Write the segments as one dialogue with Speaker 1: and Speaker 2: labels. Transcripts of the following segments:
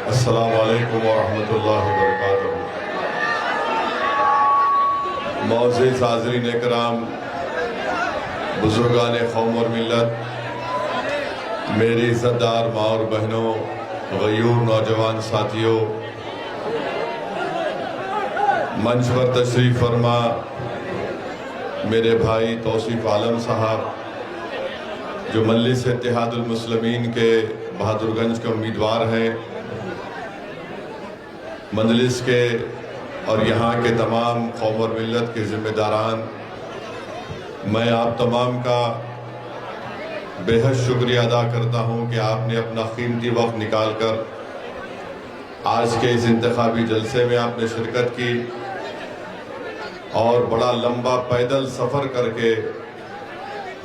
Speaker 1: अस्सलामु अलैकुम वरहमतुल्लाहि वबरकातुहू। मोअज़्ज़िज़ हाज़रीन इकराम, बुज़ुर्गान क़ौम और मिल्लत, मेरी इज़्ज़तदार माँ और बहनों, गयूर नौजवान साथियों, मंच पर तशरीफ़ फरमा मेरे भाई तौसीफ़ आलम साहब, जो मजलिस इत्तेहादुल मुस्लिमीन के बहादुरगंज के उम्मीदवार हैं, मजलिस के और यहाँ के तमाम कौम और मिल्लत के ज़िम्मेदारान, मैं आप तमाम का बेहद शुक्रिया अदा करता हूँ कि आपने अपना कीमती वक्त निकाल कर आज के इस इंतखाबी जलसे में आपने शिरकत की और बड़ा लंबा पैदल सफ़र करके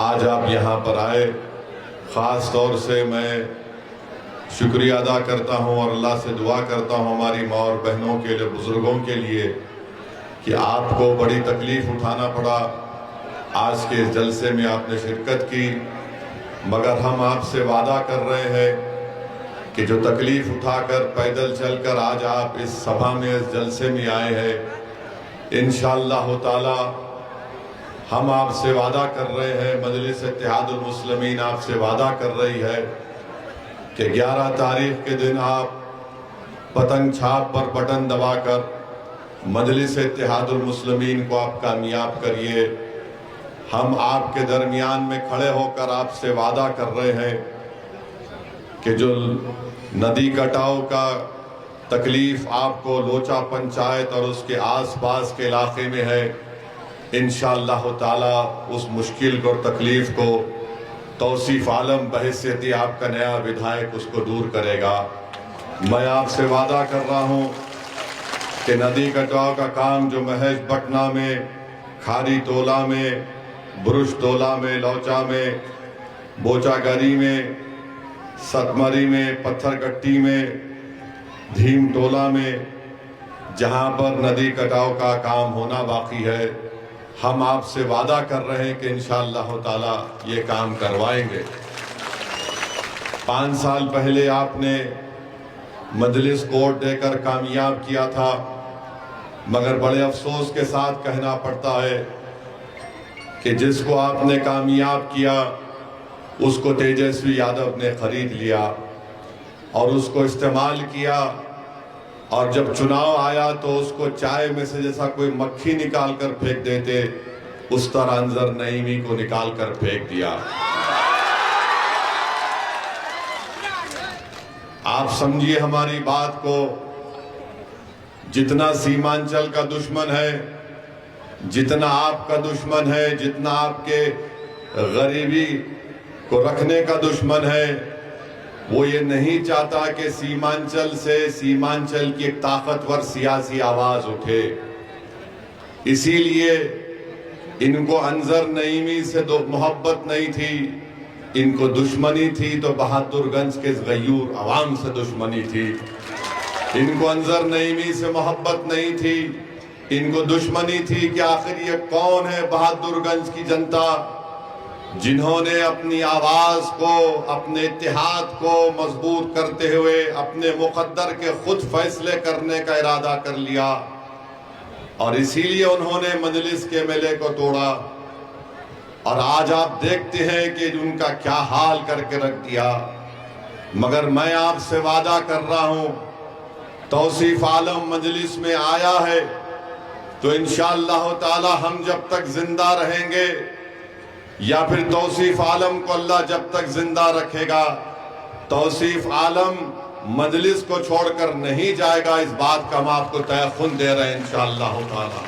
Speaker 1: आज आप यहाँ पर आए। ख़ास तौर से मैं शुक्रिया अदा करता हूँ और अल्लाह से दुआ करता हूँ हमारी माँ और बहनों के लिए, बुज़ुर्गों के लिए, कि आपको बड़ी तकलीफ़ उठाना पड़ा, आज के इस जलसे में आपने शिरकत की, मगर हम आपसे वादा कर रहे हैं कि जो तकलीफ़ उठाकर पैदल चलकर आज आप इस सभा में, इस जलसे में आए हैं, इंशाअल्लाह ताला हम आपसे वादा कर रहे हैं, मजलिस इत्तेहादुल मुस्लिमीन आपसे वादा कर रही है कि 11 तारीख के दिन आप पतंग छाप पर बटन दबाकर मजलिस इत्तेहादुल मुस्लिमीन को आप कामयाब करिए। हम आपके दरमियान में खड़े होकर आपसे वादा कर रहे हैं कि जो नदी कटाव का तकलीफ़ आपको लोचा पंचायत और उसके आसपास के इलाके में है, इंशाअल्लाह ताला उस मुश्किल को, तकलीफ़ को तौसीफ़ आलम बहैसियत आपका नया विधायक उसको दूर करेगा। मैं आपसे वादा कर रहा हूँ कि नदी कटाव का काम जो महज पटना में, खारी तोला में, बुरुश तोला में, लौचा में, बोचागरी में, सतमरी में, पत्थरकट्टी में, धीम टोला में, जहाँ पर नदी कटाव का काम होना बाकी है, हम आपसे वादा कर रहे हैं कि इंशाअल्लाह ताला ये काम करवाएंगे। 5 साल पहले आपने मजलिस कोर्ट देकर कामयाब किया था, मगर बड़े अफसोस के साथ कहना पड़ता है कि जिसको आपने कामयाब किया उसको तेजस्वी यादव ने खरीद लिया और उसको इस्तेमाल किया, और जब चुनाव आया तो उसको चाय में से जैसा कोई मक्खी निकाल कर फेंक देते, उस तरह अंजर नईमी को निकाल कर फेंक दिया। आप समझिए हमारी बात को, जितना सीमांचल का दुश्मन है, जितना आपका दुश्मन है, जितना आपके गरीबी को रखने का दुश्मन है, वो ये नहीं चाहता कि सीमांचल से, सीमांचल की एक ताकतवर सियासी आवाज उठे। इसीलिए इनको अंजर नईमी से दो मोहब्बत नहीं थी, इनको दुश्मनी थी तो बहादुरगंज के गयूर अवाम से दुश्मनी थी। इनको अंजर नईमी से मोहब्बत नहीं थी, इनको दुश्मनी थी कि आखिर ये कौन है बहादुरगंज की जनता जिन्होंने अपनी आवाज को, अपने इत्तेहाद को मजबूत करते हुए अपने मुकद्दर के खुद फैसले करने का इरादा कर लिया, और इसीलिए उन्होंने मजलिस के एमएलए को तोड़ा। और आज आप देखते हैं कि उनका क्या हाल करके रख दिया। मगर मैं आपसे वादा कर रहा हूं, तौसीफ आलम मजलिस में आया है तो इंशाअल्लाह ताला हम जब तक जिंदा रहेंगे, या फिर तौसीफ आलम को अल्लाह जब तक जिंदा रखेगा, तौसीफ आलम मजलिस को छोड़कर नहीं जाएगा। इस बात का हम आपको तयक़ुन दे रहे हैं इंशाअल्लाह ताला।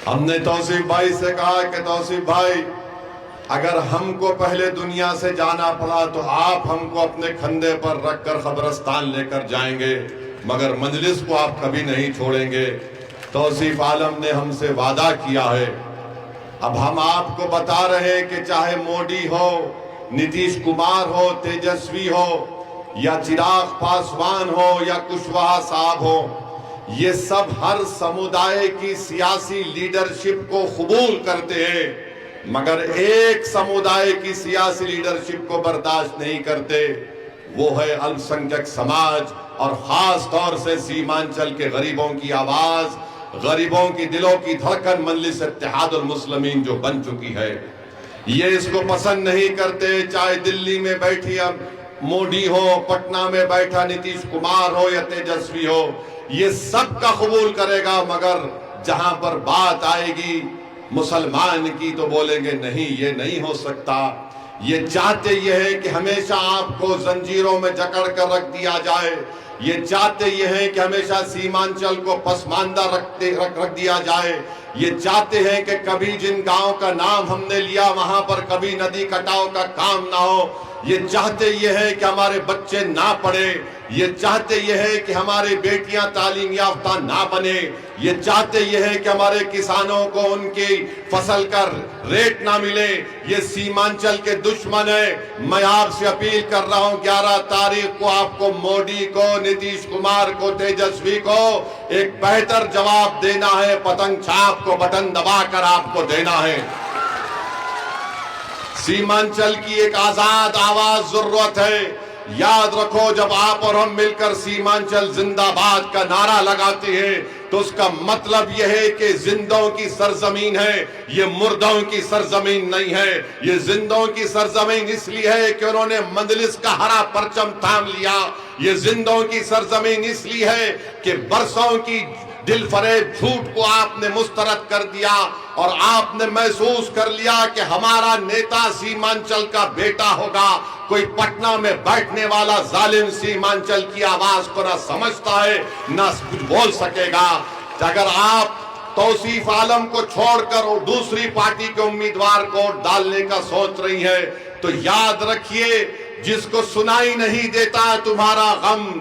Speaker 1: हमने तौसीफ भाई से कहा कि तौसीफ भाई, अगर हमको पहले दुनिया से जाना पड़ा तो आप हमको अपने कंधे पर रखकर कब्रिस्तान लेकर जाएंगे, मगर मजलिस को आप कभी नहीं छोड़ेंगे। तौसीफ आलम ने हमसे वादा किया है। अब हम आपको बता रहे हैं कि चाहे मोदी हो, नीतीश कुमार हो, तेजस्वी हो, या चिराग पासवान हो, या कुशवाहा साहब हो, ये सब हर समुदाय की सियासी लीडरशिप को कबूल करते हैं, मगर एक समुदाय की सियासी लीडरशिप को बर्दाश्त नहीं करते, वो है अल्पसंख्यक समाज और खास तौर से सीमांचल के गरीबों की आवाज, गरीबों की दिलों की धड़कन मजलिस इत्तेहादुल मुस्लिमीन जो बन चुकी है। ये इसको पसंद नहीं करते, चाहे दिल्ली में बैठी अब मोदी हो, पटना में बैठा नीतीश कुमार हो या तेजस्वी हो, ये सब का कबूल करेगा, मगर जहां पर बात आएगी मुसलमान की तो बोलेंगे नहीं, ये नहीं हो सकता। ये चाहते ये है कि हमेशा आपको जंजीरों में जकड़ कर रख दिया जाए, ये चाहते ये है कि हमेशा सीमांचल को पसमानदा रख दिया जाए, ये चाहते हैं कि कभी जिन गांव का नाम हमने लिया वहां पर कभी नदी कटाव का काम ना हो, ये चाहते ये है कि हमारे बच्चे ना पढ़े, ये चाहते ये है कि हमारी बेटियां तालीम याफ्ता ना बने, ये चाहते ये है कि हमारे किसानों को उनकी फसल का रेट ना मिले। ये सीमांचल के दुश्मन है। मैं आपसे अपील कर रहा हूं 11 तारीख को आपको मोदी को, नीतीश कुमार को, तेजस्वी को एक बेहतर जवाब देना है। पतंग छाप को बटन दबाकर आपको देना है। सीमांचल की एक आजाद आवाज जरूरत है। याद रखो, जब आप और हम मिलकर सीमांचल जिंदाबाद का नारा लगाते हैं तो उसका मतलब यह है कि जिंदों की सरजमीन है, ये मुर्दों की सरजमीन नहीं है। ये जिंदों की सरजमीन इसलिए है कि उन्होंने मजलिस का हरा परचम थाम लिया। ये जिंदों की सरजमीन इसलिए है कि बरसों की दिल फरेब झूठ को आपने मुस्तरद कर दिया और आपने महसूस कर लिया कि हमारा नेता सीमांचल का बेटा होगा। कोई पटना में बैठने वाला जालिम सीमांचल की आवाज को ना समझता है ना कुछ बोल सकेगा। अगर आप तौसीफ आलम को छोड़कर और दूसरी पार्टी के उम्मीदवार को डालने का सोच रही है तो याद रखिए, जिसको सुनाई नहीं देता तुम्हारा गम,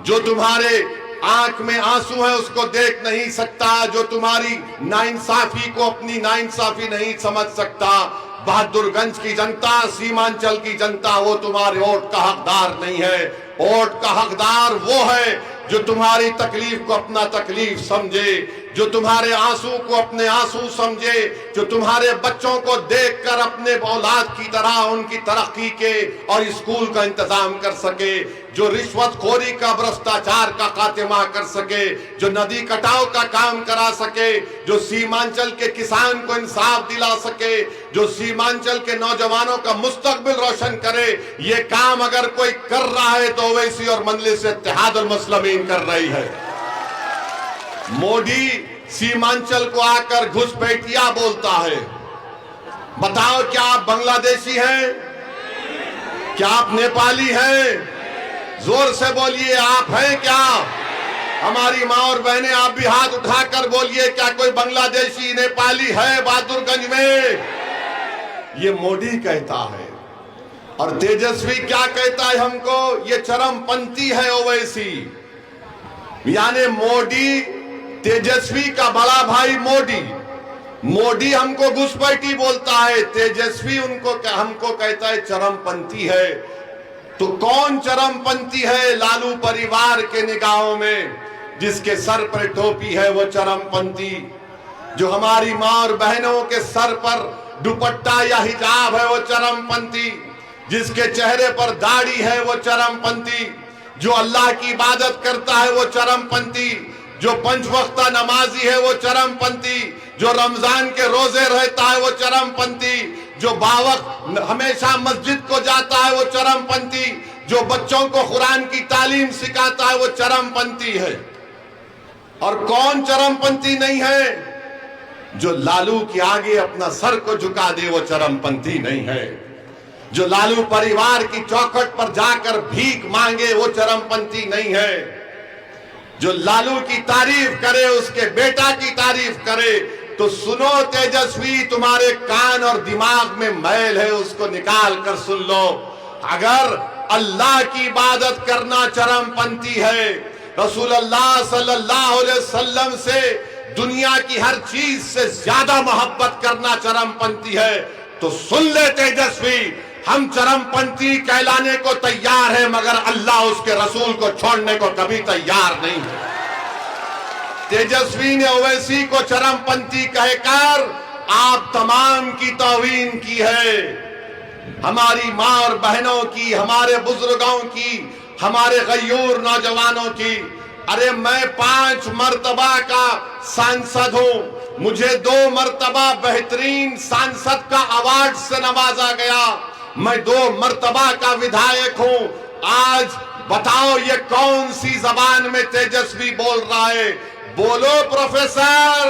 Speaker 1: जो तुम्हारे आंख में आंसू है उसको देख नहीं सकता, जो तुम्हारी नाइंसाफी को अपनी नाइंसाफी नहीं समझ सकता, बहादुरगंज की जनता, सीमांचल की जनता वो तुम्हारे वोट का हकदार नहीं है। वोट का हकदार वो है जो तुम्हारी तकलीफ को अपना तकलीफ समझे, जो तुम्हारे आंसू को अपने आंसू समझे, जो तुम्हारे बच्चों को देखकर अपने औलाद की तरह उनकी तरक्की के और स्कूल का इंतजाम कर सके, जो रिश्वतखोरी का, भ्रष्टाचार का खात्मा कर सके, जो नदी कटाव का काम करा सके, जो सीमांचल के किसान को इंसाफ दिला सके, जो सीमांचल के नौजवानों का मुस्तकबिल रोशन करे। ये काम अगर कोई कर रहा है तो ओवैसी और मजलिस इत्तेहादुल मुस्लिमीन कर रही है। मोदी सीमांचल को आकर घुसपैठिया बोलता है। बताओ, क्या आप बांग्लादेशी हैं? क्या आप नेपाली हैं? जोर से बोलिए, आप हैं क्या? हमारी माँ और बहनें, आप भी हाथ उठाकर बोलिए, क्या कोई बांग्लादेशी नेपाली है बहादुरगंज में? ये मोदी कहता है। और तेजस्वी क्या कहता है हमको? ये चरमपंथी है ओवैसी। यानी मोदी, तेजस्वी का बड़ा भाई मोदी हमको घुसपैठी बोलता है, तेजस्वी हमको कहता है चरमपंथी है। तो कौन चरमपंथी है लालू परिवार के निगाहों में? जिसके सर पर टोपी है वो चरमपंथी, जो हमारी माँ और बहनों के सर पर दुपट्टा या हिजाब है वो चरमपंथी, जिसके चेहरे पर दाढ़ी है वो चरमपंथी, जो अल्लाह की इबादत करता है वो चरमपंथी, जो पंचवक्ता नमाजी है वो चरमपंथी, जो रमजान के रोजे रहता है वो चरमपंथी, जो बावक हमेशा मस्जिद को जाता है वो चरमपंथी, जो बच्चों को कुरान की तालीम सिखाता है वो चरमपंथी है। और कौन चरमपंथी नहीं है? जो लालू के आगे अपना सर को झुका दे वो चरमपंथी नहीं है। जो लालू परिवार की चौखट पर जाकर भीख मांगे वो चरमपंथी नहीं है। जो लालू की तारीफ करे, उसके बेटा की तारीफ करे, तो सुनो तेजस्वी, तुम्हारे कान और दिमाग में मैल है, उसको निकाल कर सुन लो। अगर अल्लाह की इबादत करना चरमपंथी है, रसूलुल्लाह सल्लल्लाहु अलैहि वसल्लम से दुनिया की हर चीज से ज्यादा मोहब्बत करना चरमपंथी है, तो सुन ले तेजस्वी, हम चरमपंथी कहलाने को तैयार है, मगर अल्लाह उसके रसूल को छोड़ने को कभी तैयार नहीं है। तेजस्वी ने ओवैसी को चरमपंथी कहकर आप तमाम की तौहीन की है। हमारी माँ और बहनों की, हमारे बुजुर्गों की, हमारे गयूर नौजवानों की। अरे मैं 5 मर्तबा का सांसद हूं, मुझे 2 मर्तबा बेहतरीन सांसद का अवार्ड से नवाजा गया, मैं 2 मर्तबा का विधायक हूं। आज बताओ ये कौन सी जबान में तेजस्वी बोल रहा है? बोलो प्रोफेसर,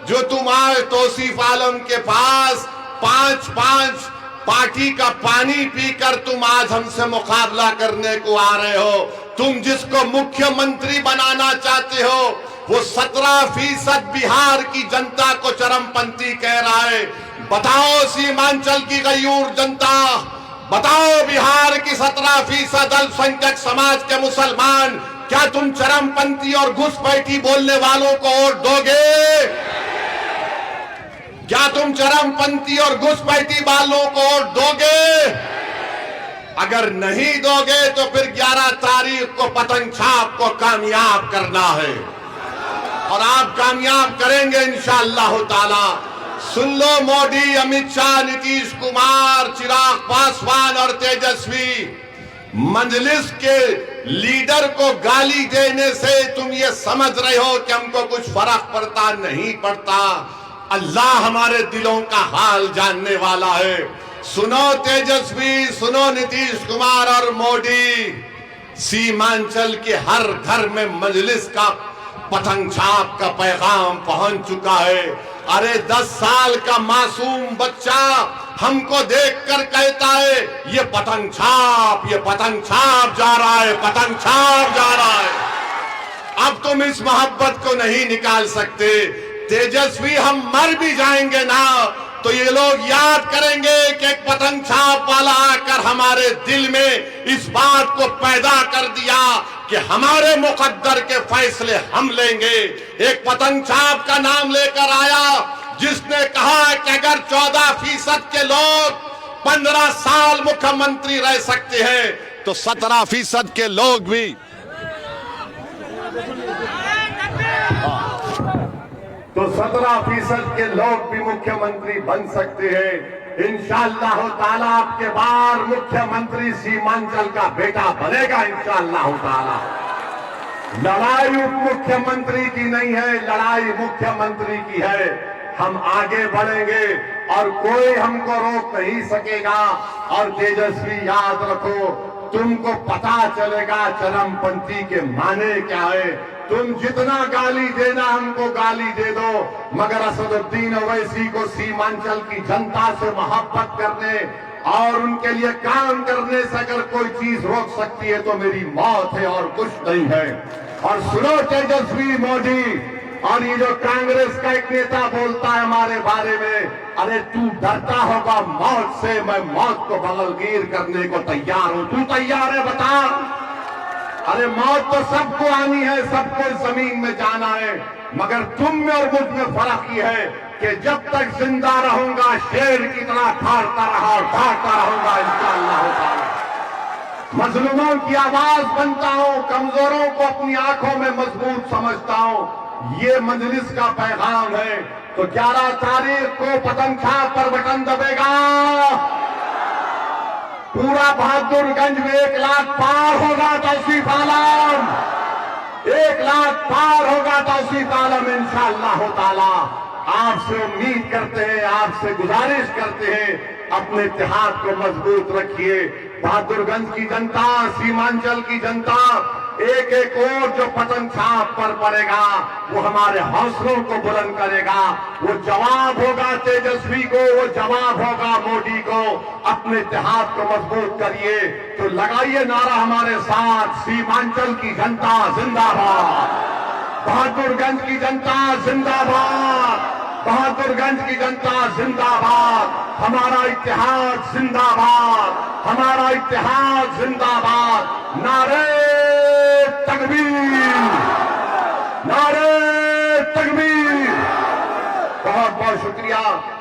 Speaker 1: जो तुम आज तौसीफ आलम के पास 5-5 पार्टी का पानी पीकर तुम आज हमसे मुकाबला करने को आ रहे हो। तुम जिसको मुख्यमंत्री बनाना चाहते हो वो 17% बिहार की जनता को चरमपंथी कह रहा है। बताओ सीमांचल की गयूर जनता, बताओ बिहार की 17% अल्पसंख्यक समाज के मुसलमान, क्या तुम चरमपंथी और घुसपैठी बोलने वालों को वोट दोगे? क्या तुम चरमपंथी और घुसपैठी वालों को वोट दोगे? अगर नहीं दोगे तो फिर 11 तारीख को पतंग छाप को कामयाब करना है और आप कामयाब करेंगे इंशाअल्लाह ताला। सुन लो, मोदी, अमित शाह, नीतीश कुमार, चिराग पासवान और तेजस्वी, मजलिस के लीडर को गाली देने से तुम ये समझ रहे हो कि हमको कुछ फर्क पड़ता, नहीं पड़ता। अल्लाह हमारे दिलों का हाल जानने वाला है। सुनो तेजस्वी, सुनो नीतीश कुमार और मोदी, सीमांचल के हर घर में मजलिस का पतंग छाप का पैगाम पहुंच चुका है। अरे 10 साल का मासूम बच्चा हमको देखकर कहता है ये पतंग छाप जा रहा है, पतंग छाप जा रहा है। अब तुम इस मोहब्बत को नहीं निकाल सकते। तेजस्वी, हम मर भी जाएंगे ना तो ये लोग याद करेंगे कि एक पतंग छाप वाला आकर हमारे दिल में इस बात को पैदा कर दिया कि हमारे मुकद्दर के फैसले हम लेंगे। एक पतंग छाप का नाम लेकर आया जिसने कहा कि अगर 14% के लोग 15 साल मुख्यमंत्री रह सकते हैं तो 17% के लोग भी तो 17% के लोग भी मुख्यमंत्री बन सकते हैं। इंशाअल्लाह ताला आपके बार मुख्यमंत्री सीमांचल का बेटा बनेगा इंशाअल्लाह ताला। लड़ाई उप मुख्यमंत्री की नहीं है, लड़ाई मुख्यमंत्री की है। हम आगे बढ़ेंगे और कोई हमको रोक नहीं सकेगा। और तेजस्वी, याद रखो, तुमको पता चलेगा चरमपंथी के माने क्या है। तुम जितना गाली देना हमको गाली दे दो, मगर असदुद्दीन ओवैसी को सीमांचल की जनता से मोहब्बत करने और उनके लिए काम करने से अगर कोई चीज रोक सकती है तो मेरी मौत है और कुछ नहीं है। और सुनो तेजस्वी, मोदी और ये जो कांग्रेस का एक नेता बोलता है हमारे बारे में, अरे तू डरता होगा मौत से, मैं मौत को बगलगीर करने को तैयार हूं। तू तैयार है? बता। अरे मौत तो सबको आनी है, सबको जमीन में जाना है, मगर तुम में और मुझ में फर्क ये है कि जब तक जिंदा रहूंगा शेर की तरह फाड़ता रहा और फाड़ता रहूंगा इंशाअल्लाह ताला। मजलूमों की आवाज बनता हूं, कमजोरों को अपनी आंखों में मजबूत समझता हूं। ये मजलिस का पैगाम है। तो 11 तारीख को पतंग छाप पर बटन दबेगा। पूरा बहादुरगंज में 1 लाख पार होगा तौसीफ आलम, 1 लाख पार होगा तौसीफ आलम इंशाअल्लाह ताला। आपसे उम्मीद करते हैं, आपसे गुजारिश करते हैं, अपने इत्तेहाद को मजबूत रखिए। बहादुरगंज की जनता, सीमांचल की जनता, एक एक और जो पतंग छाप पर पड़ेगा वो हमारे हौसलों को बुलंद करेगा। वो जवाब होगा तेजस्वी को, वो जवाब होगा मोदी को। अपने इत्तेहाद को मजबूत करिए। तो लगाइए नारा हमारे साथ, सीमांचल की जनता जिंदाबाद, बहादुरगंज की जनता जिंदाबाद, बहादुरगंज की जनता जिंदाबाद, हमारा इत्तेहाद जिंदाबाद, हमारा इत्तेहाद जिंदाबाद। नारे तकबीर, नारे तकबीर। बहुत बहुत शुक्रिया,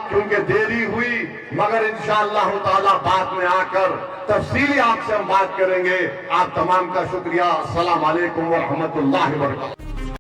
Speaker 1: क्योंकि देरी हुई, मगर इंशाअल्लाह ताला बाद में आकर तफसीली आपसे हम बात करेंगे। आप तमाम का शुक्रिया। अस्सलाम वालेकुम व रहमतुल्लाहि व बरकातहू।